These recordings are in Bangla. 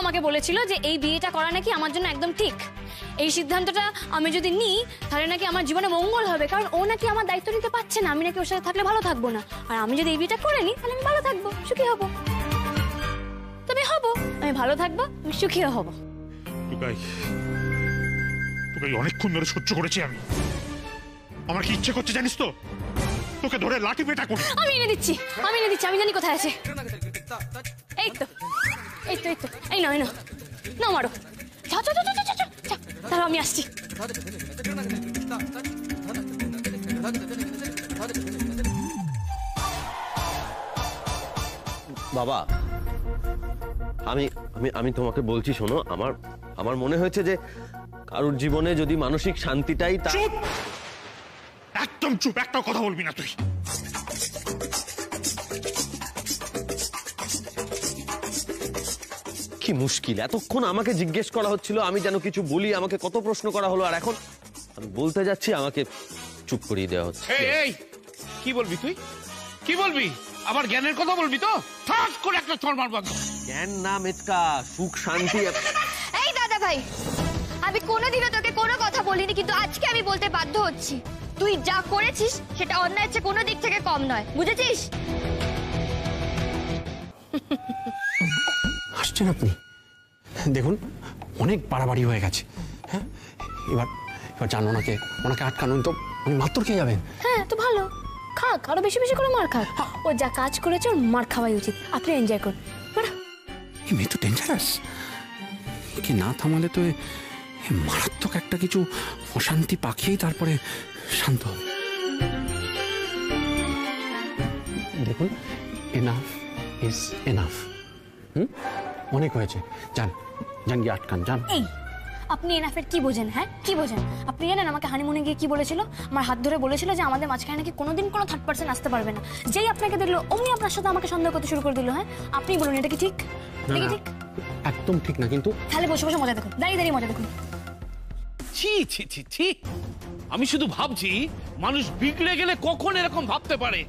আমাকে বলেছিল যে এই বিয়েটা করা নাকি আমার জন্য একদম ঠিক। এই সিদ্ধান্তটা আমি যদি নিই তাহলে নাকি আমার জীবনে মঙ্গল হবে, কারণ ও নাকি আমার দায়িত্ব নিতে পারছে না, আমি নাকি ওর সাথে থাকলে ভালো থাকবো না। আর আমি যদি এই বিয়েটা করে নিই তাহলে আমি ভালো থাকবো, সুখী হবো। তবে হবো, আমি ভালো থাকবো, আমি সুখীও হবো। অনেকক্ষণ ধরে সহ্য করেছি আমি। আমার কি ইচ্ছে করছে জানিস তো, তোকে ধরে লাঠি পেটা করি। আমি এনে দিচ্ছি, আমি জানি কোথায় আছে। এই তো এই তো এই তো, এই নাও নাও মারো। তাহলে আমি আসছি। বাবা, আমি আমি আমি তোমাকে বলছি, শোনো, আমার মনে হয়েছে যে কারোর জীবনে যদি মানসিক শান্তিটাই চুপ, একদম চুপ, একটা কথা বলবি না তুই। কি মুশকিল, এতক্ষণ আমাকে জিজ্ঞেস করা হচ্ছিল, আমি যেন কিছু বলি, আমাকে কত প্রশ্ন করা হলো, আর এখন আমি বলতে যাচ্ছি আমাকে চুপ করিয়ে দেওয়া হচ্ছে। এই কি বলবি তুই, কি বলবি? আবার জ্ঞানের কথা বলবি তো? ঠাস করে একটা চড় মারব। জ্ঞান না মেচকা, সুখ শান্তি। এই দাদা ভাই, আমি কোনোদিনও তোকে কোনো কথা বলিনি, কিন্তু আজকে আমি বলতে বাধ্য হচ্ছি। তুই যা করেছিস সেটা অন্যায় চেয়ে কোনো দিক থেকে কম নয়, বুঝেছিস? আসছেন আপনি, দেখুন অনেক বাড়াবাড়ি হয়ে গেছে। হ্যাঁ, এবার জানো ওনাকে আটকানোন তো উনি মাত্র খেয়ে যাবেন। হ্যাঁ তো ভালো, খাক, আরো বেশি বেশি করে মার খাক। ও যা কাজ করেছে ওর মার খাওয়াই উচিত। আপনি এনজয় করুন। এই মেয়ে তো ডেঞ্জারাস, একে না থামালে তো মারাত্মক একটা কিছু অশান্তি পাকিয়েই তারপরে শান্ত হবে। দেখুন, এনাফ ইজ এনাফ। অনেক হয়েছে, যান গিয়ে আটকান, যান। এই আপনি এনাফের কি বোঝেন? হ্যাঁ কি বোঝেন আপনি? জানেন আমাকে হানিমুনে গিয়ে কি বলেছিল? আমার হাত ধরে বলেছিল যে আমাদের মাঝখানে নাকি কোনোদিন কোনো থার্ড পার্সন আসতে পারবে না। যেই আপনাকে দেখলো অমনি আপনার সাথে আমাকে সন্দেহ করতে শুরু করে দিল। হ্যাঁ আপনি বলুন, এটা কি ঠিক? ঠিক একদম ঠিক না। কিন্তু তাহলে বসে বসে মজা দেখুন, দাঁড়িয়ে মজা দেখুন। ছি ছি ছি ছি, আমি শুধু ভাবছি মানুষ বিগড়ে গেলে কখন এরকম ভাবতে পারে।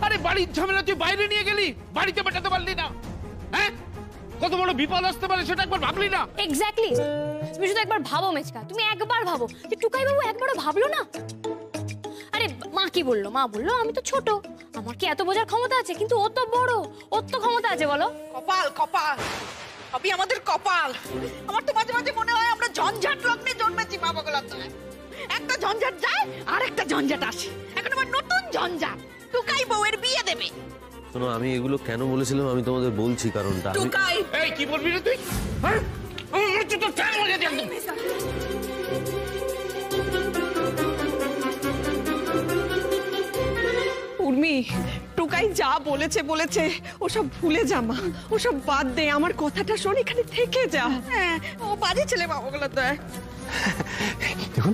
আরে বাড়ির ঝামেলা তুই বাইরে নিয়ে গেলি, বাড়িতে মেটাতে পারলি না? হ্যাঁ, কত বড় বিপদ আসতে পারে সেটা একবার ভাবলি না? এক্স্যাক্টলি, তুমি শুধু একবার ভাবো মেচকা, তুমি একবার ভাবো যে টুকাই বাবু একবারও ভাবলো না। আরে মা কি বললো? মা বললো আমি তো ছোট, আমার কি এত বোঝার ক্ষমতা আছে? কিন্তু ও তো বড়, ওর তো ক্ষমতা আছে। বলো, কপাল কপাল, সবই আমাদের কপাল। আমার তো মাঝে মাঝে মনে হয় আমরা ঝঞ্ঝাট লগ্নে জন্মেছি বাবাগুলো। একটা ঝঞ্ঝাট যায় আর একটা ঝঞ্ঝাট আসে, এখন আমার নতুন ঝঞ্ঝাট, টুকাই বউয়ের বিয়ে দেবে। শোনো, আমি এগুলো কেন বলেছিলাম আমি তোমাদের বলছি কারণটা। টুকাই, এই কি বলবি রে তুই? হ্যাঁ, আমার তো টান মজা দিয়ে একদম। উর্মি, টুকাই যা বলেছে ওসব ভুলে যা মা, ওসব বাদ দে, আমার কথাটা শোন, এখানে থেকে যা। হ্যাঁ, ও বাজে ছেলে বাবাগুলো তো। দেখুন,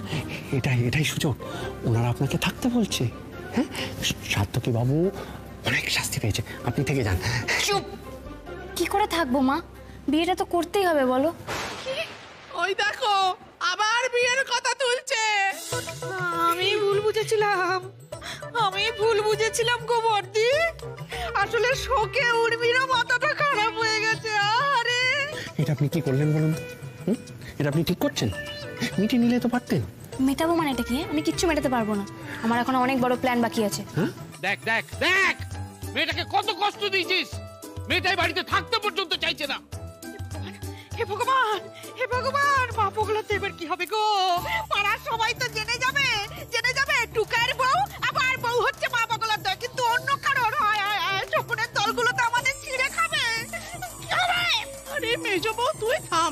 এটাই সুযোগ, ওনারা আপনাকে থাকতে বলছে। হ্যাঁ, সার্থকী বাবু অনেক শাস্তি পেয়েছে, আপনি থেকে যান। চুপ, কি করে থাকবো মা? বিয়েটা তো করতেই হবে। বলো, ওই দেখো আবার বিয়ের কথা তুলছে। আমি ভুল বুঝেছিলাম গো বর্দি, আসলে শোকে উর্মিরও মাথাটা খারাপ হয়ে গেছে। আরে এটা আপনি কি করলেন বলুন তো? এটা আপনি ঠিক করছেন? মিটিয়ে নিলে তো পারতেন। মেটাবো মানে এটা কি? আমি কিচ্ছু মেটাতে পারবো না, আমার এখন অনেক বড় প্ল্যান বাকি আছে। দেখ দেখ দেখ, মেয়েটাকে কত কষ্ট দিয়েছিস, মেয়েটাই বাড়িতে থাকতে পর্যন্ত চাইছে না। হে ভগবান, হে ভগবান, মা পগলাতে এবার কি হবে গো? পাড়ার সবাই তো জেনে যাবে টুকাইয়ের বউ আবার বউ হচ্ছে মা পগলাতে, কিন্তু অন্য কারোর হয়। শকুনের দলগুলো তো আমাদের ছিঁড়ে খাবে। আরে মেজো বউ, তুই থাম,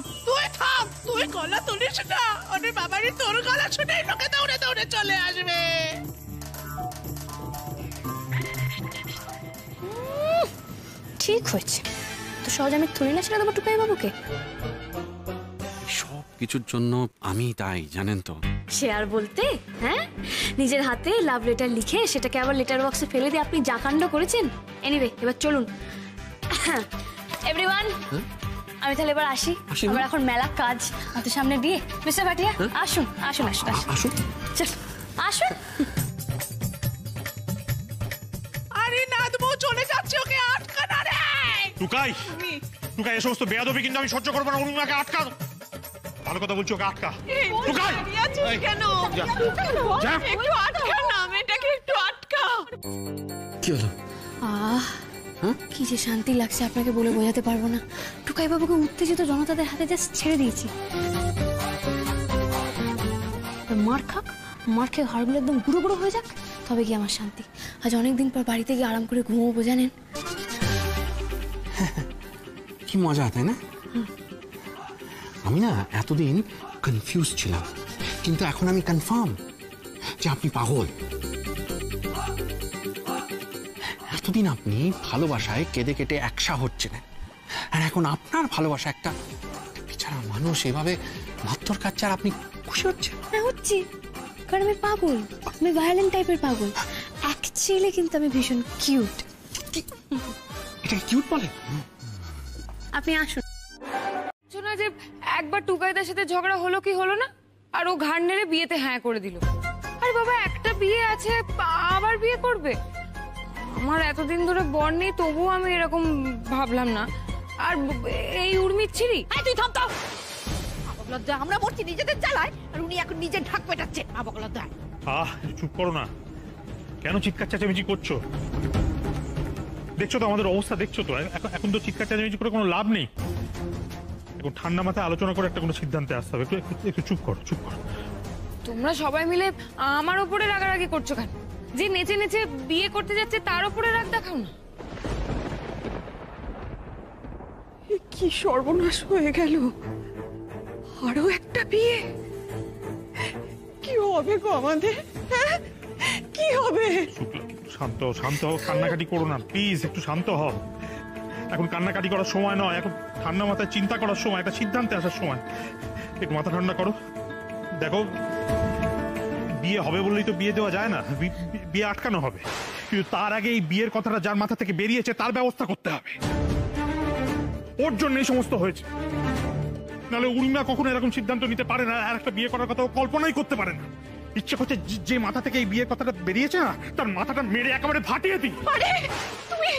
তুই গলা তুলিস না। আরে বাবারে, তোর গলা শুনে লোকে দৌড়ে দৌড়ে চলে আসবে। ঠিক হয়েছে, তো সহজ আমি তুলি না ছেড়ে দেবো টুকাই বাবুকে। সব কিছুর জন্য আমি তাই, জানেন তো। সে আর বলতে, হ্যাঁ, নিজের হাতে লাভ লেটার লিখে সেটাকে আবার লেটার বক্সে ফেলে দিয়ে আপনি যা কাণ্ড করেছেন। এনিওয়ে, এবার চলুন এভরিওয়ান, আমি তাহলে এবার আসি। আমার এখন মেলা কাজ হাতের সামনে দিয়ে। মিস্টার ভাটিয়া, আসুন আসুন আসুন আসুন, চল আসুন। আরে নাদ বউ চলে যাচ্ছে, ওকে আটকা না রে। টুকাই, টুকাই, এই সমস্ত বেয়াদবি কিন্তু আমি সহ্য করবো না। উর্মিমাকে আটকা। ভালো কথা বলছি, ওকে আটকা। টুকাই, কেন যা। একটু আটকা না, মেয়েটাকে একটু আটকা। কি হলো? কি যে শান্তি লাগছে আপনাকে বলে বোঝাতে পারবো না। টুকাই বাবুকে উত্তেজিত জনতাদের হাতে জাস্ট ছেড়ে দিয়েছি। মার খাক, মার খেয়ে হাড়গুলো একদম গুঁড়ো গুঁড়ো হয়ে যাক, তবে কি আমার শান্তি। আজ অনেকদিন পর বাড়িতে গিয়ে আরাম করে ঘুমোবো, জানেন? কি মজা, তাই না? আমি না এতদিন কনফিউজ ছিলাম, কিন্তু এখন আমি কনফার্ম যে আপনি পাগল। এতদিন আপনি ভালোবাসায় কেঁদে কেটে একসা হচ্ছিলেন, আর এখন আপনার ভালোবাসা একটা বেচারা মানুষ এভাবে মাত্তর কাচ্ছে, আর আপনি খুশি হচ্ছেন। হ্যাঁ, হচ্ছি, কারণ আমি পাগল। আমি ভায়োলেন্ট টাইপের পাগল। অ্যাকচুয়ালি কিন্তু আমি ভীষণ কিউট। এটা কিউট বলে? আপনি আসুন। শোনা যে একবার টুকাইদার সাথে ঝগড়া হলো কি হলো না, আর ও ঘাড় নেড়ে বিয়েতে হ্যাঁ করে দিল। আরে বাবা, একটা বিয়ে আছে, আবার বিয়ে করবে? আমার এতদিন ধরে বর নেই, তবুও আমি এরকম ভাবলাম না। আর এই উর্মির ছিরি, তুই থাম তো। লজ্জা, আমরা মরছি নিজেদের জ্বালায়, আর উনি এখন নিজের ঢাক পেটাচ্ছে। লজ্জা। চুপ করো না। কেন চিৎকার চেঁচামেচি করছো? দেখছো তো আমাদের অবস্থা, দেখছো তো। এখন তো চিৎকার চেঁচামেচি করে কোনো লাভ নেই। এখন ঠান্ডা মাথায় আলোচনা করে একটা কোনো সিদ্ধান্তে আসতে হবে। একটু চুপ করো, চুপ করো। তোমরা সবাই মিলে আমার ওপরে রাগারাগি করছো কেন? যে নেচে নেচে বিয়ে করতে যাচ্ছে তার ওপরে রাগ দেখাও না। কি সর্বনাশ হয়ে গেল, আরো একটা বিয়ে। কি হবে গো আমাদের? কি হবে? শান্ত শান্ত হও, কান্নাকাটি করো না প্লিজ, একটু শান্ত হও। এখন কান্নাকাটি করার সময় নয়, এখন ঠান্ডা মাথায় চিন্তা করার সময়, একটা সিদ্ধান্তে আসার সময়। একটু মাথা ঠান্ডা করো। দেখো, বিয়ে হবে বললেই তো বিয়ে দেওয়া যায় না, বিয়ে আটকানো হবে। কিন্তু তার আগে এই বিয়ের কথাটা যার মাথা থেকে বেরিয়েছে তার ব্যবস্থা করতে হবে। ওর জন্য এই সমস্ত হয়েছে, নাহলে উর্মিমা কখনো এরকম সিদ্ধান্ত নিতে পারে না। আর একটা বিয়ে করার কথা ও কল্পনাই করতে পারে না। ইচ্ছে করছে যে মাথা থেকে এই বিয়ের কথাটা বেরিয়েছে না, তার মাথাটা মেরে একেবারে ফাটিয়ে দিই। আরে তুমি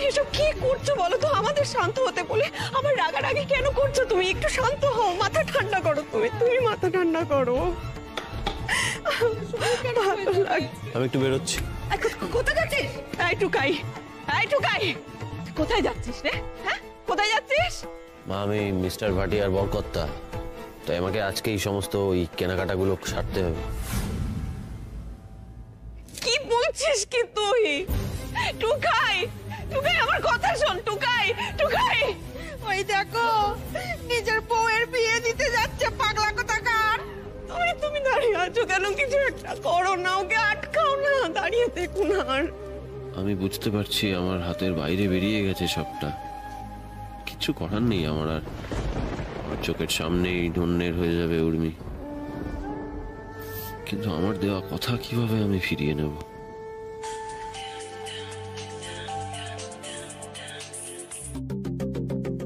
এসব কি করছো বলো তো? আমাদের শান্ত হতে বলে আমার রাগারাগি কেন করছো তুমি? একটু শান্ত হও, মাথা ঠান্ডা করো। তুমি মাথা ঠান্ডা করো। ভালো লাগছে। আমি একটু বেরোচ্ছি। কোথায় যাচ্ছিস? এই টুকাই, এই টুকাই, কোথায় যাচ্ছিস রে? হ্যাঁ, কোথায় যাচ্ছিস? মা, আমি মিস্টার ভাটিয়ার বরকর্তা, তাই আমাকে আজকে এই সমস্ত ওই কেনাকাটাগুলো সারতে হবে। কি বলছিস কি তুই? টুকাই, টুকাই, আমার কথা শোন। টুকাই, টুকাই, ওই দেখো নিজের বউয়ের বিয়ে দিতে যাচ্ছে পাগলা কোথাকার। তুমি দাঁড়িয়ে আছো কেন? কিছু একটা করো না, ওকে আটকাও না, দাঁড়িয়ে দেখো না। আমি বুঝতে পারছি আমার হাতের বাইরে বেরিয়ে গেছে সবটা, কিছু করার নেই আমার। আর আমার চোখের সামনেই ধন্যের হয়ে যাবে উর্মি, কিন্তু আমার দেওয়া কথা কিভাবে আমি ফিরিয়ে নেব?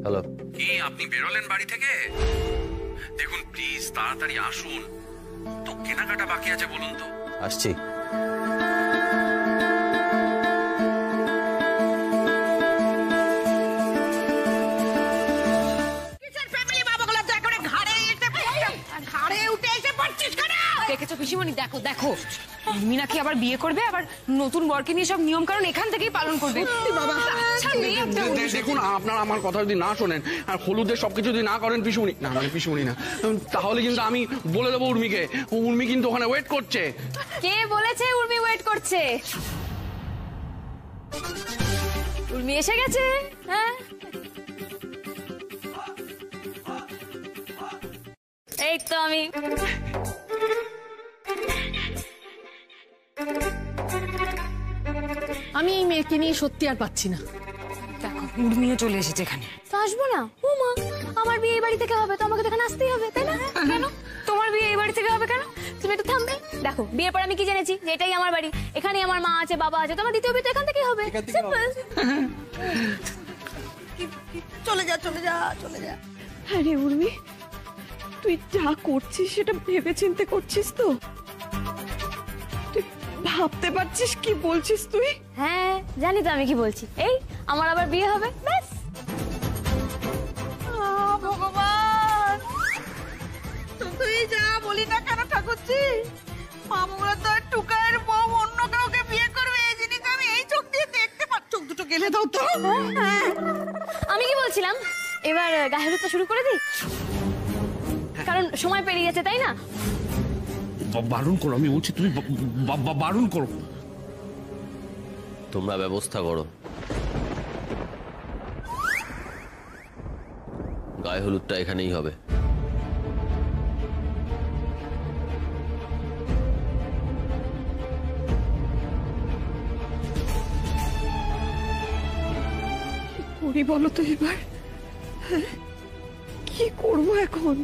হ্যালো, কি আপনি বেরোলেন বাড়ি থেকে? দেখুন প্লিজ তাড়াতাড়ি আসুন তো, কেনাকাটা বাকি আছে বলুন তো। আসছি। দেখেছো পিসিমণি? দেখো দেখো, মিনাকে আবার বিয়ে করবে, আবার নতুন বরকে নিয়ে সব নিয়ম কানুন এখান থেকেই পালন করবে। আচ্ছা, মেয়ে একটা দেখুন, আপনারা আমার কথা যদি না শোনেন আর হলুদের সবকিছু যদি না করেন পিসুমণি, না মানে পিসুমণি না, তাহলে কিন্তু আমি বলে দেবো উর্মিকে। উর্মি কিন্তু ওখানে ওয়েট করছে। কে বলেছে উর্মি ওয়েট করছে? উর্মি এসে গেছে। হ্যাঁ, এই তো আমি। আমি এই মেয়েকে নিয়ে সত্যি আর পাচ্ছি না। দেখো, উর্মিও চলে এসেছে এখানে। তো আসবো না? ও মা, আমার বিয়ে এই বাড়ি থেকে হবে তো আমাকে তো এখানে আসতেই হবে, তাই না? কেন তোমার বিয়ে এই বাড়ি থেকে হবে কেন? তুমি একটু থামবে। দেখো, বিয়ের পর আমি কি জেনেছি যে এটাই আমার বাড়ি, এখানেই আমার মা আছে, বাবা আছে, তোমার দ্বিতীয় বিয়ে তো এখান থেকেই হবে। সিম্পল। চলে যা, চলে যা, চলে যা। আরে উর্মি, তুই যা করছিস সেটা ভেবে চিন্তে করছিস তো? তুই ভাবতে পারছিস কি বলছিস তুই? হ্যাঁ, জানি তো আমি কি বলছি। এই আমার আবার বিয়ে হবে, ব্যাস। বলি না কেন ঠাকুরজি? মা মঙ্গলা তো আর টুকাইয়ের বউ অন্য কাউকে বিয়ে করবে এই জিনিস আমি এই চোখ দিয়ে দেখতে পাচ্ছি। চোখ দুটো গেলে দাও তো। আমি কি বলছিলাম, এবার গায়ে হলুদটা শুরু করে দিই, কারণ সময় পেরিয়ে গেছে, তাই না? বারণ করো, আমি বলছি তুমি বারণ করো। তোমরা ব্যবস্থা করো, গায়ে হলুদটা এখানেই হবে। করি বলো তো এবার, কি করবো এখন?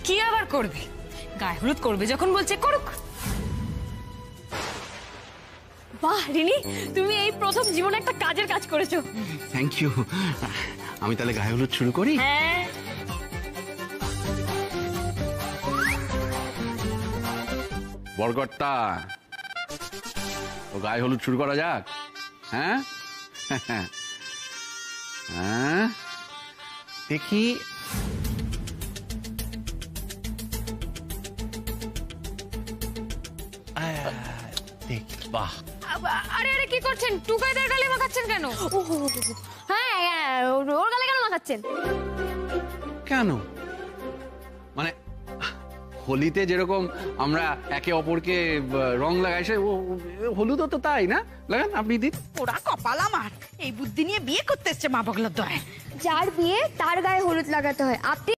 কি আবার করবে? গায়ে হলুদ করবে যখন বলছে করুক। বাহ রিনি, তুমি এই প্রথম জীবনে একটা কাজের কাজ করেছো। Thank you. আমি তাহলে গায়ে হলুদ শুরু করি? হ্যাঁ। বরকর্তা, ও গায়ে হলুদ শুরু করা যাক। হ্যাঁ হ্যাঁ, দেখি। বাহ, আরে আরে কি করছেন? টুকাইদার গালে মাখাচ্ছেন কেন? হ্যাঁ, ওর গালে কেন মাখাচ্ছেন? কেন মানে হোলিতে যেরকম আমরা একে অপরকে রং লাগাই, সে হলুদও তো তাই না? লাগান, আপনি দিন। ওরা কপাল আমার, এই বুদ্ধি নিয়ে বিয়ে করতে এসছে মা বগলার দয়। যার বিয়ে তার গায়ে হলুদ লাগাতে হয়। আপনি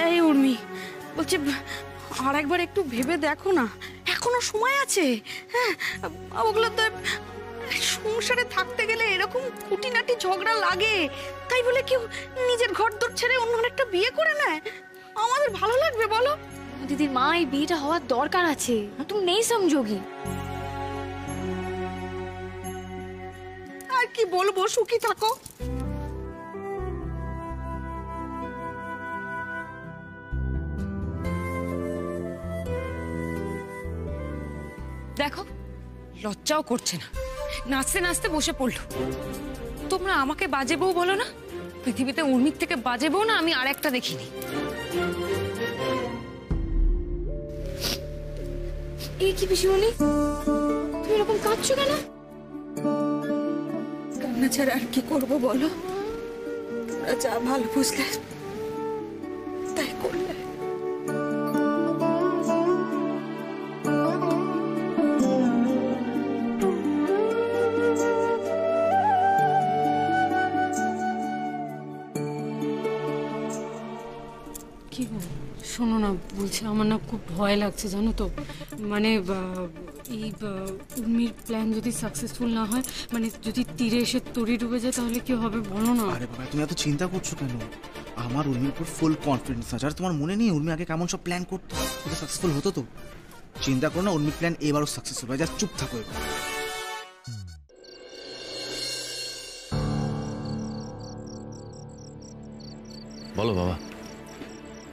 এই উর্মি বলছি, আর একবার একটু ভেবে দেখো না, এখনো সময় আছে। হ্যাঁ, ওগুলো তো সংসারে থাকতে গেলে এরকম খুঁটিনাটি ঝগড়া লাগে, তাই বলে কেউ নিজের ঘর দর ছেড়ে অন্য একটা বিয়ে করে নেয়? আমাদের ভালো লাগবে বলো? দিদির মা, এই বিয়েটা হওয়ার দরকার আছে, তুমি নেই সমঝোগি। আর কি বলবো, সুখী থাকো। দেখো, লজ্জাও করছে না, নাচতে নাচতে বসে পড়লো। তোমরা আমাকে বাজে বউ বলো না? পৃথিবীতে উর্মির থেকে বাজে বউ না আমি আর একটা দেখিনি। এই কি পিসিমণি, তুমি এরকম কাঁদছো কেন? কান্না ছাড়া আর কি করবো বলো? তোমরা যা ভালো বুঝলে তাই করলে। কি গো, শোনো না, বলছি আমার না খুব ভয় লাগছে জানো তো। মানে এই উর্মির প্ল্যান যদি সাকসেসফুল না হয়, মানে যদি তীরে এসে তরি ডুবে যায়, তাহলে কি হবে বলো না? আরে বাবা, তুমি এত চিন্তা করছো কেন? আমার উর্মির উপর ফুল কনফিডেন্স আছে। আর তোমার মনে নেই উর্মি আগে কেমন সব প্ল্যান করতো? এটা সাকসেসফুল হতো তো? চিন্তা করো না, উর্মির প্ল্যান এবারও সাকসেসফুল হয়। জাস্ট চুপ থাকো এবার। বলো বাবা,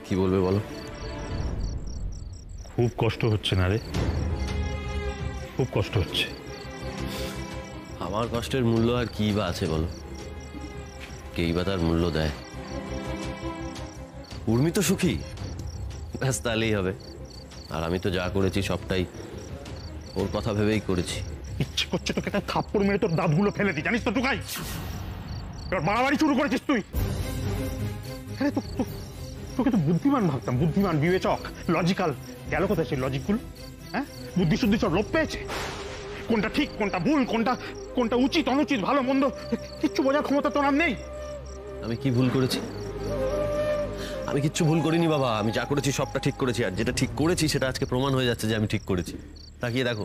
কি বলবে বলো। খুব কষ্ট হচ্ছে না রে, খুব কষ্ট হচ্ছে। আমার কষ্টের মূল্য আর কি বা আছে বলো? কেই বা তার মূল্য দেয়? উর্মি তো সুখী, ব্যাস তাহলেই হবে। আর আমি তো যা করেছি সবটাই ওর কথা ভেবেই করেছি। ইচ্ছে করছে তোকে একটা থাপ্পড় মেরে তোর দাঁতগুলো ফেলে দিই, জানিস তো টুকাই। এবার বাড়াবাড়ি শুরু করেছিস তুই। আরে তোকে তো বুদ্ধিমান ভাবতাম, বুদ্ধিমান, বিবেচক, লজিক্যাল। গেল কোথায় সেই লজিকগুলো? হ্যাঁ, বুদ্ধি শুদ্ধি সব লোপ পেয়েছে। কোনটা ঠিক, কোনটা ভুল, কোনটা উচিত অনুচিত, ভালো মন্দ কিচ্ছু বোঝার ক্ষমতা তোর আর নেই। আমি কি ভুল করেছি? আমি কিচ্ছু ভুল করিনি বাবা, আমি যা করেছি সবটা ঠিক করেছি। আর যেটা ঠিক করেছি সেটা আজকে প্রমাণ হয়ে যাচ্ছে যে আমি ঠিক করেছি। তাকিয়ে দেখো,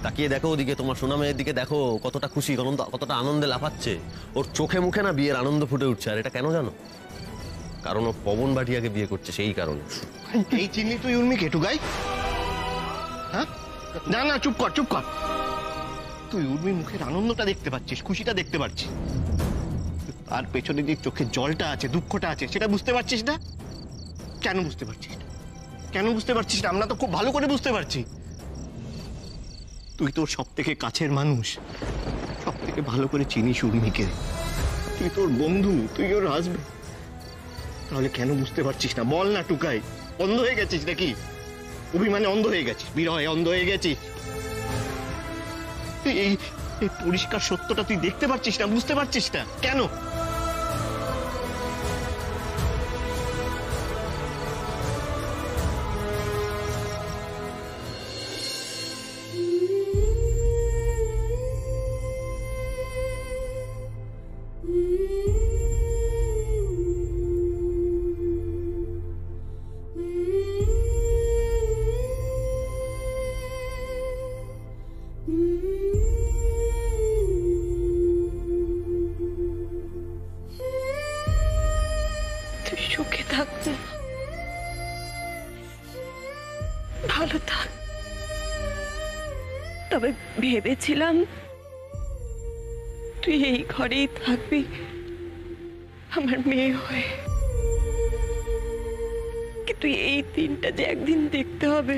তাকিয়ে দেখো ওদিকে, তোমার সোনা মেয়ের দিকে দেখো, কতটা খুশি, কতটা আনন্দে লাফাচ্ছে। ওর চোখে মুখে না বিয়ের আনন্দ ফুটে উঠছে। আর এটা কেন জানো? কারণ ও পবন বাটিয়াকে বিয়ে করছে, সেই কারণে। এই চিনলি তুই উর্মিকে টুকাই? হ্যাঁ, না না, চুপ কর, চুপ কর। তুই উর্মির মুখের আনন্দটা দেখতে পাচ্ছিস, খুশিটা দেখতে পাচ্ছিস, আর পেছনে যে চোখে জলটা আছে, দুঃখটা আছে, সেটা বুঝতে পারছিস না? কেন বুঝতে পারছিস না? কেন বুঝতে পারছিস না? আমরা তো খুব ভালো করে বুঝতে পারছি। তুই তোর সব থেকে কাছের মানুষ, সব থেকে ভালো করে চিনিস উর্মিকে। তুই তোর বন্ধু, তুই ওর হাসবেন্ড, তাহলে কেন বুঝতে পারছিস না? বল না টুকাই, অন্ধ হয়ে গেছিস নাকি? অভিমানে অন্ধ হয়ে গেছিস, বিরহে অন্ধ হয়ে গেছিস? এই এই পরিষ্কার সত্যটা তুই দেখতে পারছিস না, বুঝতে পারছিস না কেন? তুই সুখে থাকতে ভালো থাক। তবে ভেবেছিলাম তুই এই ঘরেই থাকবি আমার মেয়ে হয়ে, কিন্তু এই দিনটা যে একদিন দেখতে হবে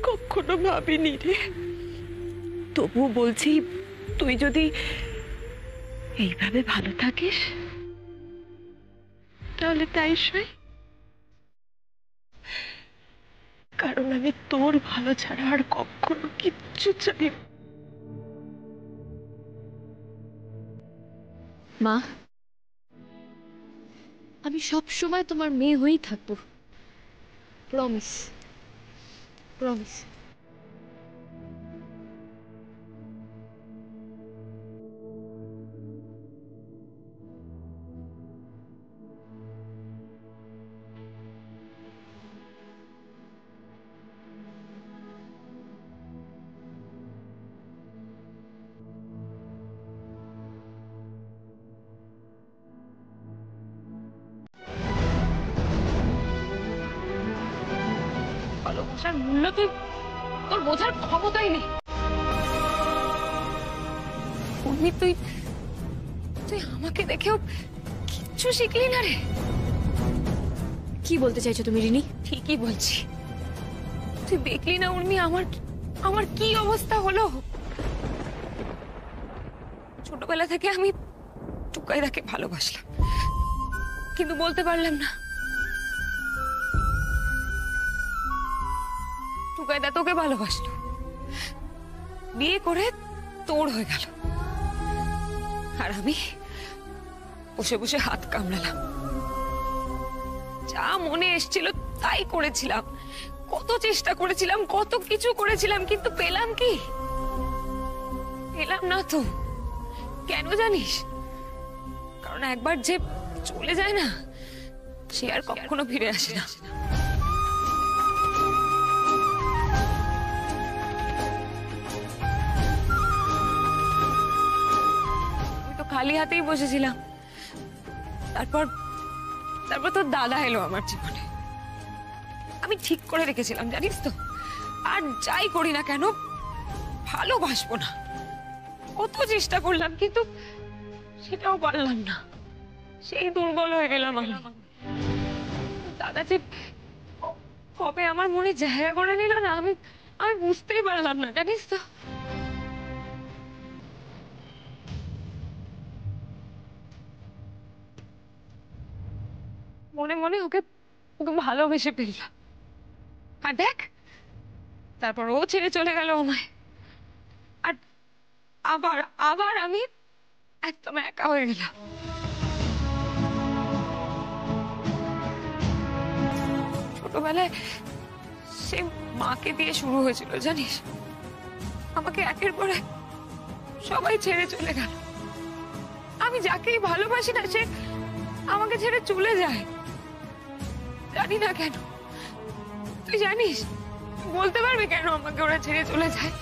কখনো ভাবিনি রে। তবু বলছি, তুই যদি এইভাবে ভালো থাকিস তাহলে তাই সই, কারণ আমি তোর ভালো ছাড়া আর কখনো কিচ্ছু চাই। মা, আমি সব সময় তোমার মেয়ে হয়েই থাকবো, প্রমিস, প্রমিস। ভালোবাসার মূল্য তুই তোর বোঝার ক্ষমতাই নেই। উর্মি, তুই তুই আমাকে দেখেও কিচ্ছু শিখলি না রে। কি বলতে চাইছো তুমি রিনি? ঠিকই বলছি, তুই দেখলি না উর্মি আমার আমার কি অবস্থা হলো। ছোটবেলা থেকে আমি টুকাইদাকে ভালোবাসলাম, কিন্তু বলতে পারলাম না। টুকাইদা তোকে ভালোবাসলো, বিয়ে করে তোর হয়ে গেল, আর আমি বসে বসে হাত কামড়ালাম। যা মনে এসেছিল তাই করেছিলাম, কত চেষ্টা করেছিলাম, কত কিছু করেছিলাম, কিন্তু পেলাম কি? পেলাম না তো। কেন জানিস? কারণ একবার যে চলে যায় না, সে আর কখনো ফিরে আসে না। খালি হাতেই বসেছিলাম, তারপর তোর দাদা এলো আমার জীবনে। আমি ঠিক করে রেখেছিলাম জানিস তো, আর যাই করি না কেন ভালোবাসবো না। কত চেষ্টা করলাম, কিন্তু সেটাও পারলাম না। সেই দুর্বল হয়ে গেলাম আমি। দাদা যে কবে আমার মনে জায়গা করে নিল না, আমি বুঝতেই পারলাম না জানিস তো। মনে মনে ওকে ভালোবেসে ফেললাম, আর দেখ তারপর ও ছেড়ে চলে গেল আমায়, আর আবার আবার আমি একদম একা হয়ে গেলাম। ছোটবেলায় সে মাকে দিয়ে শুরু হয়েছিল জানিস, আমাকে একের পর এক সবাই ছেড়ে চলে গেল। আমি যাকেই ভালোবাসি না সে আমাকে ছেড়ে চলে যায়, জানি না কেন। তুই জানিস? বলতে পারবি কেন আমাকে ওরা ছেড়ে চলে যায়?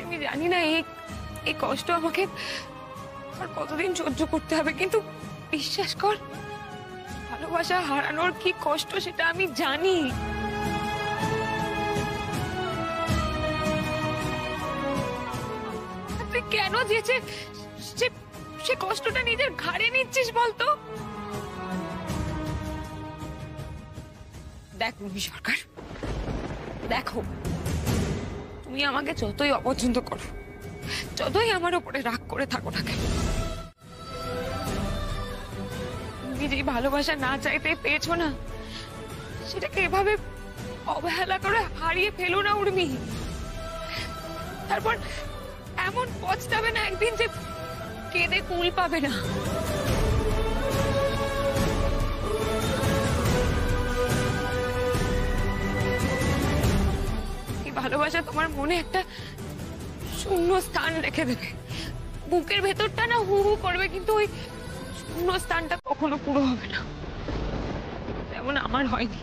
আমি জানি না এই কষ্ট আমাকে আর কতদিন সহ্য করতে হবে, কিন্তু বিশ্বাস কর, ভালোবাসা হারানোর কি কষ্ট সেটা আমি জানি। তুই কেন যেচে সে কষ্টটা নিজের ঘাড়ে নিচ্ছিস বলতো? দেখ উর্মি সরকার, দেখো তুমি আমাকে যতই অপছন্দ করো, যতই আমার ওপরে রাগ করে থাকো না কেন, তুমি যে ভালোবাসা না চাইতে পেয়েছো না, সেটাকে এভাবে অবহেলা করে হারিয়ে ফেলো না উর্মি। তারপর এমন পচতাবে না একদিন যে কেঁদে কুল পাবে না। এই ভালোবাসা তোমার মনে একটা শূন্য স্থান রেখে দেবে, বুকের ভেতরটা না হু হু করবে, কিন্তু ওই শূন্য স্থানটা কখনো পুরো হবে না, যেমন আমার হয়নি।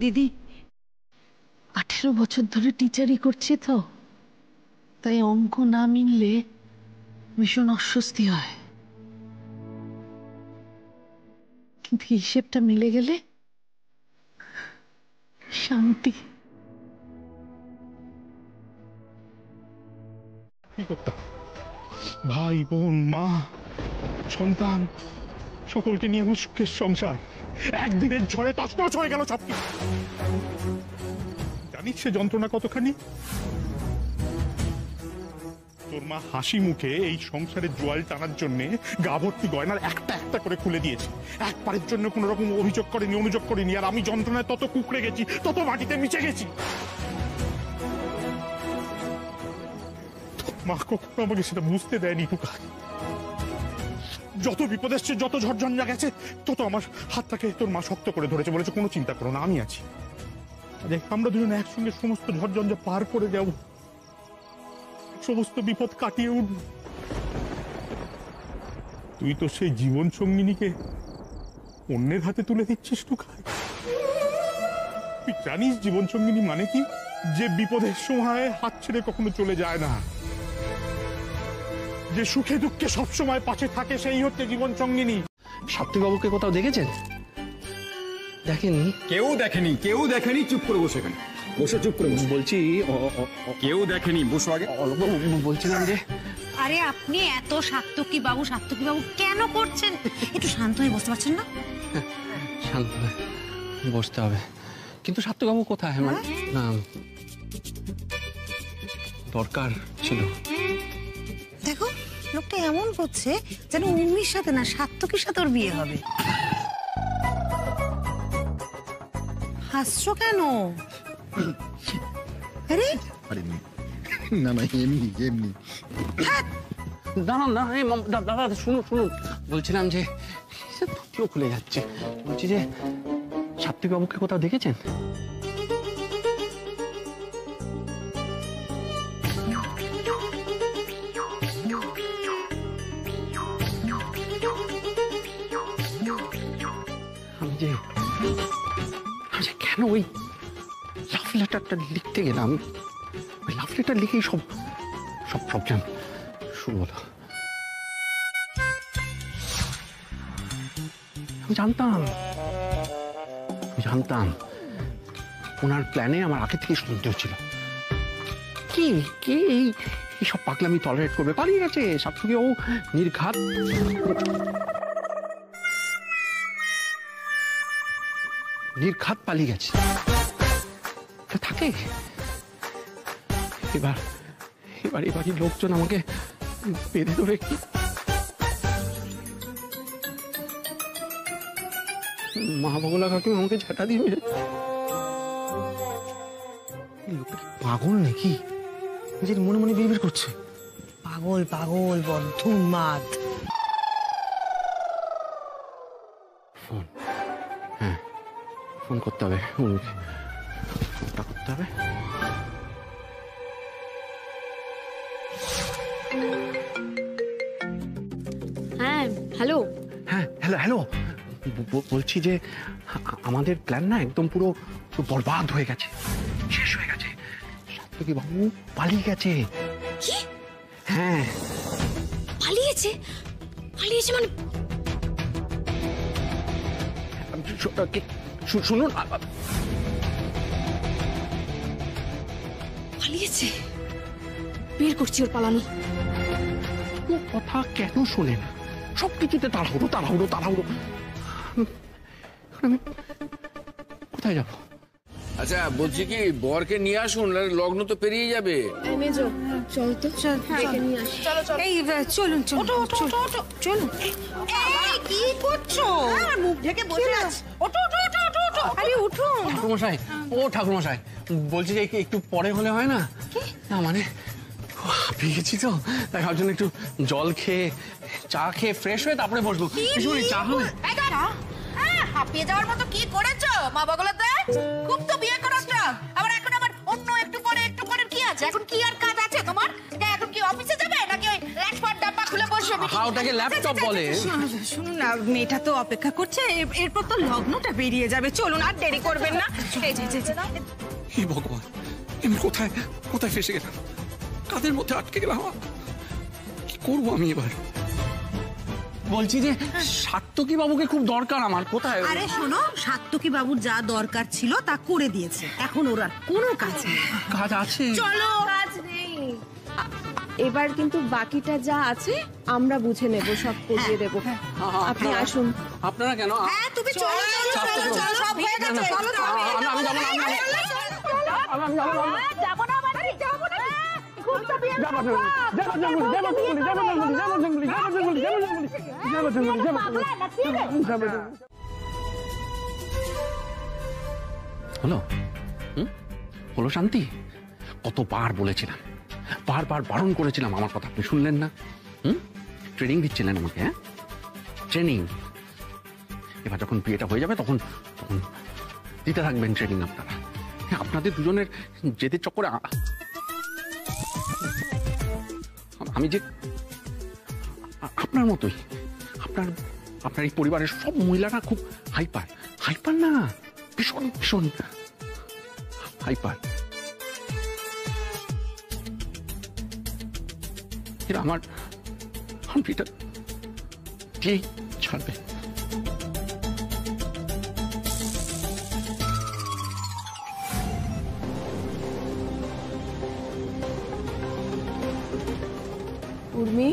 দিদি 18 বছর ধরে টিচারই করছি তো, তাই অঙ্ক না মিললে ভীষণ অস্বস্তি হয়, কিন্তু হিসেবটা মিলে গেলে শান্তি। কি করতাম, ভাই বোন মা সন্তান সকলকে নিয়ে আমার সুখের সংসার একদিনের ঝড়ে তছনছ হয়ে গেল সবকিছু। জানিস সে যন্ত্রণা কতখানি? তোর মা হাসি মুখে এই সংসারের জোয়াল টানার জন্য গা ভর্তি গয়নার একটা একটা করে খুলে দিয়েছে, একবারের জন্য কোন রকম অভিযোগ করেনি, অনুযোগ করেনি। আর আমি যন্ত্রণায় তত কুকড়ে গেছি, তত মাটিতে মিশে গেছি। মা কখনো আমাকে সেটা বুঝতে দেয়নি টুকা। যত বিপদ এসছে, যত ঝড়ঝঞ্ঝা গেছে, তত আমার হাতটাকে তোর মা শক্ত করে ধরেছে, বলেছে কোনো চিন্তা করো না, আমি আছি। আমরা দুজনে একসঙ্গে সমস্ত ঝড়ঝঞ্ঝা পার করে যাব, সমস্ত বিপদ কাটিয়ে উঠব। তুই তো সেই জীবন সঙ্গিনীকে অন্যের হাতে তুলে দিচ্ছিস টুকা। তুই জানিস জীবন সঙ্গিনী মানে কি? যে বিপদের সময় হাত ছেড়ে কখনো চলে যায় না, যে সুখে দুঃখে সবসময় পাশে থাকে, সেই হচ্ছে জীবন সঙ্গিনী। সাত্বিকবাবুকে কোথাও দেখেছেন? দেখেননি? কেউ দেখেনি, কেউ দেখেনি। চুপ করে বসে, এখানে বসে চুপ করে বসে। বলছি কেউ দেখেনি, বসো আগে। বলছিলাম যে আরে আপনি এত সাত্তকী বাবু কেন করছেন? একটু শান্ত হয়ে বসতে পারছেন না? শান্ত হয়ে বসতে হবে, কিন্তু সাত্বিকবাবু কোথায়? মানে না, দরকার ছিল। দেখো লোকটা এমন করছে যেন উর্মির সাথে না সাত্তকীর সাথে ওর বিয়ে হবে। হাসছো কেন? আরে না না, এমনি এমনি। দাঁড়ান না, দাদা শুনুন শুনুন, বলছিলাম যে ধুতিও খুলে যাচ্ছে। বলছি যে সাত্বিকবাবুকে কোথাও দেখেছেন? আমি যে কেন ওই লাভ লেটারটা লিখতে গেলাম, ওই লাভ লেটার লিখেই সব সব প্রবলেম শুরু হলো। আমি জানতাম ওনার প্ল্যানে আমার আগে থেকে সন্দেহ ছিল। কি কে এই সব পাগলামি টলারেট করবে? পালিয়ে গেছে সাত্তকী, ও নির্ঘাত পালিয়ে গেছে, থাকে। এবার এই বাড়ির লোকজন আমাকে বেঁধে ধরে কি মা বগলা কাকিমা আমাকে ঝাঁটা দিবে। লোকটা কি পাগল নাকি? নিজের মনে মনে বিড়বিড় করছে। পাগল বদ্ধ উন্মাদ। ফোন, হ্যাঁ ফোন করতে হবে, ফোনটা করতে হবে। হ্যাঁ হ্যালো। হ্যাঁ হ্যালো হ্যালো, বলছি যে আমাদের প্ল্যান না একদম পুরো বরবাদ হয়ে গেছে, শেষ হয়ে গেছে। সাত্তকী বাবু পালিয়ে গেছে। কি? হ্যাঁ পালিয়েছে? পালিয়েছে মানে? শুনুন, পালিয়েছে? বের করছি ওর পালানো। ও কথা কেন শোনে না? সবকিছুতে তাড়াহুড়ো তাড়াহুড়ো তাড়াহুড়ো। আমি কোথায় যাবো? আচ্ছা বলছি কি, বরকে নিয়ে আসুন, লগ্ন তো পেরিয়ে যাবে। চল তো, নিয়ে আসি। এই চলুন চলুন চলুন। এই কি করছো? আমার মুখ ঢেকে বসে আছো। ওঠো ওঠো ওঠো ওঠো ওঠো। আরে উঠুন। ঠাকুরমশাই, ও ঠাকুরমশাই, বলছি যে একটু পরে হলে হয় না? না মানে হাঁপিয়ে গেছি তো, তাই ভাবছেন একটু জল খেয়ে চা খেয়ে ফ্রেশ হয়ে তারপরে বসবো। চা হবে? হাঁপিয়ে যাওয়ার মতো কি করেছো মা বগলাতে? খুব তো বিয়ে করেছো, আবার এখন আবার অন্য একটু পরে কি আছে? এখন কি আর কাজ আছে তোমার? এখন কি অফিসে যাবে নাকি ওই ল্যাপটপ ডাব্বা খুলে বসবে? ওটাকে ল্যাপটপ বলে। শুনুন না, মেয়েটা তো অপেক্ষা করছে, এরপর তো লগ্নটা বেরিয়ে যাবে। চলুন, আর দেরি করবেন না। হে ভগবান, আমি কোথায় কোথায় ফেসে গেলাম? কাদের মধ্যে আটকে গেলাম? কি করবো আমি এবার? বলছি যে সাত্তকী বাবুকে খুব দরকার আমার। কোথায়? আরে শোনো, সাত্তকী বাবুর যা দরকার ছিল তা করে দিয়েছে, এখন ওর আর কোনো কাজ নেই। কাজ আছে? চলো। কাজ নেই, এবার কিন্তু বাকিটা যা আছে আমরা বুঝে নেব, সব করিয়ে দেবো। আপনি আসুন। আপনারা কেন? হ্যাঁ তুমি চলো চলো চলো চলো, সব হয়ে গেছে। চলো চলো। আমি যাবো না, আমি যাবো না। যাবো না মানে যাবো না। হলো? হলো শান্তি? কতবার বলেছিলাম, বারবার বারণ করেছিলাম, আমার কথা আপনি শুনলেন না। ট্রেনিং দিচ্ছিলেন আমাকে, হ্যাঁ ট্রেনিং। এবার যখন বিয়েটা হয়ে যাবে তখন তখন দিতে থাকবেন ট্রেনিং আপনারা। আপনাদের দুজনের জেদের চক্করে আমি যে আপনার মতোই, আপনার এই পরিবারের সব মহিলারা খুব হাইপার। হাইপার না, ভীষণ ভীষণ হাইপার। এরা আমার বিয়েটা দিয়েই ছাড়বে। উর্মি,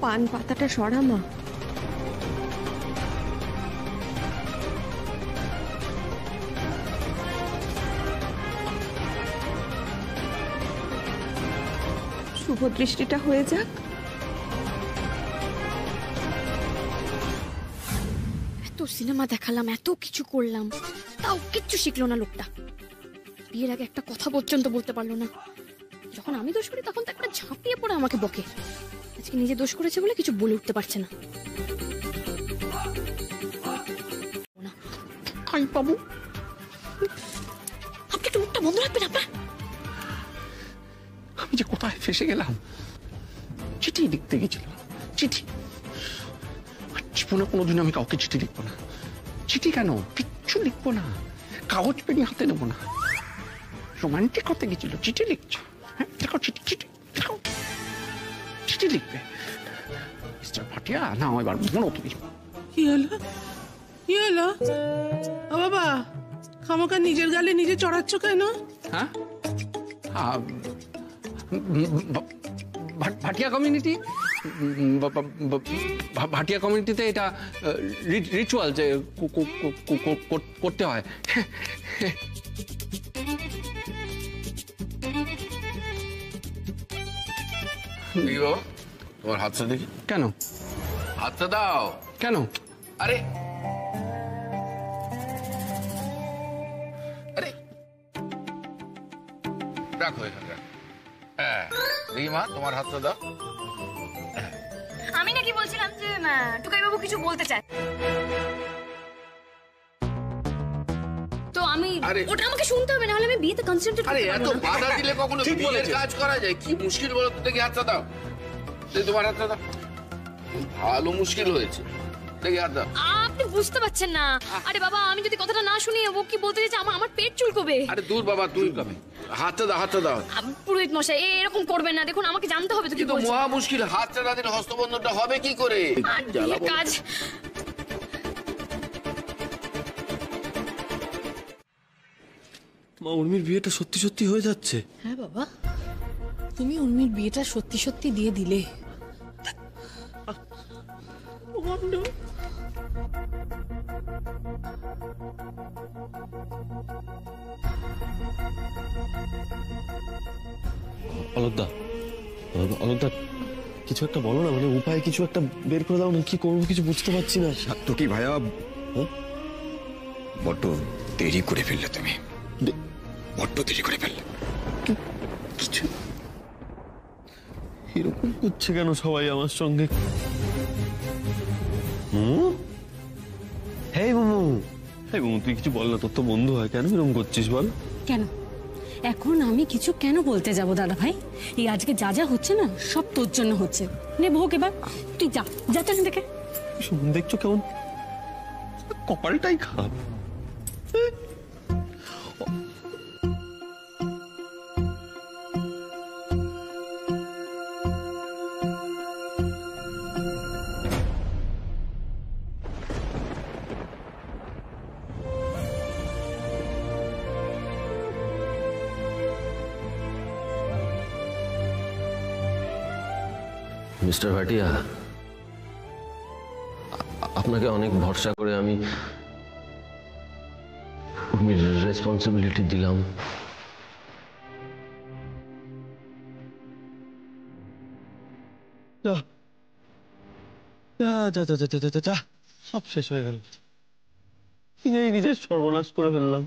পান পাতাটা সরা মা। শুভ দৃষ্টিটা হয়ে যাক। এত সিনেমা দেখালাম, এত কিছু করলাম, তাও কিচ্ছু শিখলো না লোকটা। বিয়ের আগে একটা কথা পর্যন্ত বলতে পারলো না। যখন আমি দোষ করি তখন তো একটা ঝাঁপিয়ে পড়ে আমাকে বকে। আজকে নিজে দোষ করেছে বলে কিছু বলে উঠতে পারছে না। বাবু, আপনি একটু মুখটা বন্ধ রাখবেন আপনার। আমি যে কোথায় ফেসে গেলাম। চিঠি লিখতে গেছিলাম, চিঠি। জীবনে কোনোদিন আমি কাউকে চিঠি লিখবো না। চিঠি কেন, কিচ্ছু লিখবো না, কাগজ পেন হাতে নেবো না। রোমান্টিক হতে গেছিল, চিঠি লিখছো? হ্যাঁ দেখো, চিঠি চিঠি দেখো, চিঠি লিখবে। মিস্টার ভাটিয়া, না এবার মনো তুমি। কি হলো? কি হলো? ও বাবা, খামোকা নিজের গালে নিজে চড়াচ্ছ কেন? হ্যাঁ, ভাটিয়া কমিউনিটি, ভাটিয়া কমিউনিটিতে এটা রিচুয়াল যে করতে হয়। তোমার হাতটা দেখি। কেন? হাতটা দাও। কেন? আরে আরে রাখো এখানে, রাখো। হ্যাঁ দেখি মা, তোমার হাতটা দাও। আমি নাকি বলছিলাম যে টুকাই বাবু কিছু বলতে চায়, তো আমি ওটা আমাকে শুনতে হবে, নাহলে আমি বিয়েতে কনসেন্ট্রেট করতে পারবো না। আরে এত বাধা দিলে কখনো বিয়ের কাজ করা যায়? কি মুশকিল বলো তো, দেখি হাতটা দাও। তোমার হাতটা দাও। ভালো মুশকিল হয়েছে। দেখি হাত দাও। আপনি বুঝতে পারছেন না। আরে বাবা, আমি যদি কথাটা না শুনি ও কি বলতে চাইছে, আমার পেট চুলকবে। আরে দূর বাবা, তুই কবে হাতটা দাও, হাতটা দাও। পুরোহিত মশাই এরকম করবেন না, দেখুন আমাকে জানতে হবে তো কি কিন্তু বলছেন। মহা মুশকিল, হাতটা না দিলে হস্তবন্ধনটা হবে কি করে? কাজ মা, উর্মির বিয়েটা সত্যি সত্যি হয়ে যাচ্ছে। হ্যাঁ বাবা, তুমি উর্মির বিয়েটা সত্যি সত্যি দিয়ে দিলে। অলকদা, অলকদা কিছু একটা বলো না, মানে উপায় কিছু একটা বের করে দাও না, কি করবো কিছু বুঝতে পারছি না। তো কি ভাইয়া, বড্ড দেরি করে ফেললে তুমি, বড্ড দেরি করে ফেললে। কিছু এরকম করছে কেন সবাই আমার সঙ্গে? হ্যাঁ মোমো, হ্যাঁ মোমো, তুই কিছু বল না, তোর তো বন্ধু হয়, কেন এরকম করছিস বল? কেন এখন আমি কিছু কেন বলতে যাব দাদা ভাই? এই আজকে যা যা হচ্ছে না সব তোর জন্য হচ্ছে। নে ভোগ এবার, তুই যা যা তো দেখে। দেখছো কেমন কপালটাই খারাপ। মিস্টার ভাটিয়া, আপনাকে অনেক ভরসা করে আমি রেসপন্সিবিলিটি দিলাম। সব শেষ হয়ে গেল, নিজের সর্বনাশ করে ফেললাম।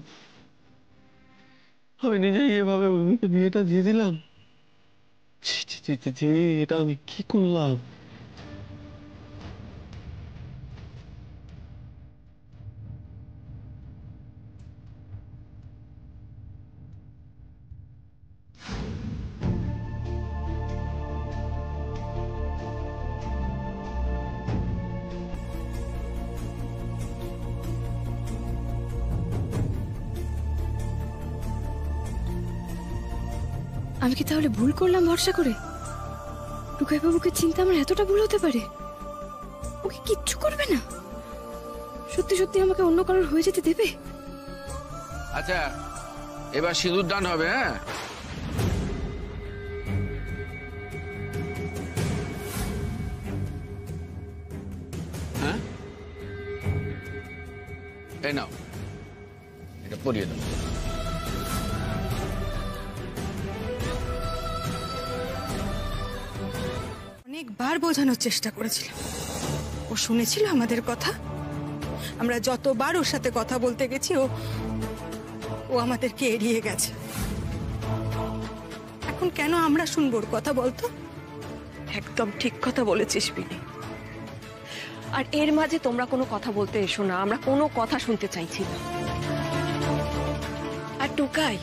আমি নিজেই এভাবে উর্মিকে বিয়েটা দিয়ে দিলাম। এটা আমি কি করলাম? আমি কি তাহলে ভুল করলাম ভরসা করে? টুকাই বাবুকে চিন্তা আমার এতটা ভুল হতে পারে? ওকে কিচ্ছু করবে না? সত্যি সত্যি আমাকে অন্য কারোর হয়ে যেতে দেবে? আচ্ছা, এবার সিঁদুর দান হবে। হ্যাঁ, এই নাও, এটা পরিয়ে দাও। অনেকবার বোঝানোর চেষ্টা করেছিলাম, ও শুনেছিল আমাদের কথা। আমরা যতবার ওর সাথে কথা বলতে গেছি ও আমাদেরকে এড়িয়ে গেছে। এখন কেন আমরা শুনবো ওর কথা বলতো? একদম ঠিক কথা বলেছিস বিনি। আর এর মাঝে তোমরা কোনো কথা বলতে এসো না, আমরা কোনো কথা শুনতে চাইছি না। আর টুকাই,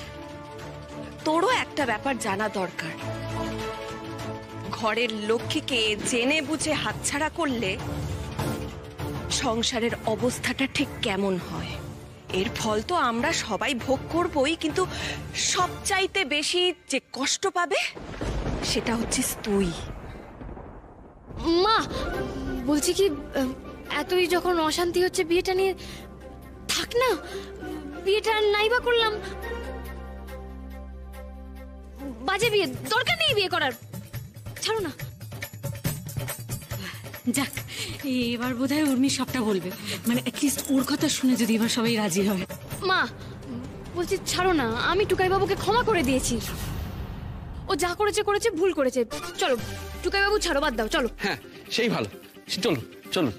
তোরও একটা ব্যাপার জানা দরকার। ঘরের লক্ষ্মীকে জেনে বুঝে হাতছাড়া করলে সংসারের অবস্থাটা ঠিক কেমন হয়, এর ফল তো আমরা সবাই ভোগ করবই, কিন্তু সবচাইতে বেশি যে কষ্ট পাবে সেটা হচ্ছিস তুই। মা বলছি কি, এতই যখন অশান্তি হচ্ছে বিয়েটা নিয়ে, থাক না, বিয়েটা নাইবা করলাম। বাজে বিয়ে, দরকার নেই বিয়ে করার, ছাড়ো না। যাক, এবার বোধহয় উর্মি সবটা বলবে, মানে অ্যাটলিস্ট ওর কথা শুনে যদি এবার সবাই রাজি হয়। মা বলছি ছাড়ো না, আমি টুকাই বাবুকে ক্ষমা করে দিয়েছি। ও যা করেছে করেছে, ভুল করেছে। চলো টুকাই বাবু, ছাড়ো, বাদ দাও, চলো। হ্যাঁ, সেই ভালো, চলুন চলুন।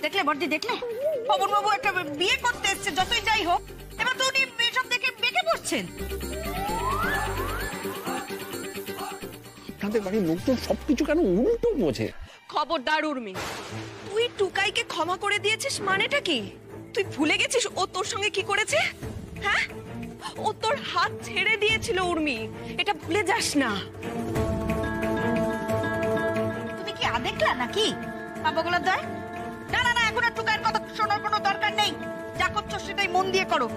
দেখলে বর্দি, দেখলে পবন বাবু একটা বিয়ে করতে এসছে, যতই যাই হোক এবার তো উনি সব দেখে বেঁকে পড়ছেন। আপনাদের বাড়ির লোকজন সবকিছু কেন উল্টো বোঝে? খবরদার উর্মি, তুই টুকাইকে ক্ষমা করে দিয়েছিস মানেটা কি? তুই ভুলে গেছিস ও তোর সঙ্গে কি করেছে? হ্যাঁ, ও তোর হাত ছেড়ে দিয়েছিল উর্মি, এটা ভুলে যাস না। তুমি কি আদেকলা নাকি? মা বগলার দয়? না না না, এখন আর টুকাইয়ের কথা শোনার কোনো দরকার নেই। যা করছো সেটাই মন দিয়ে করো।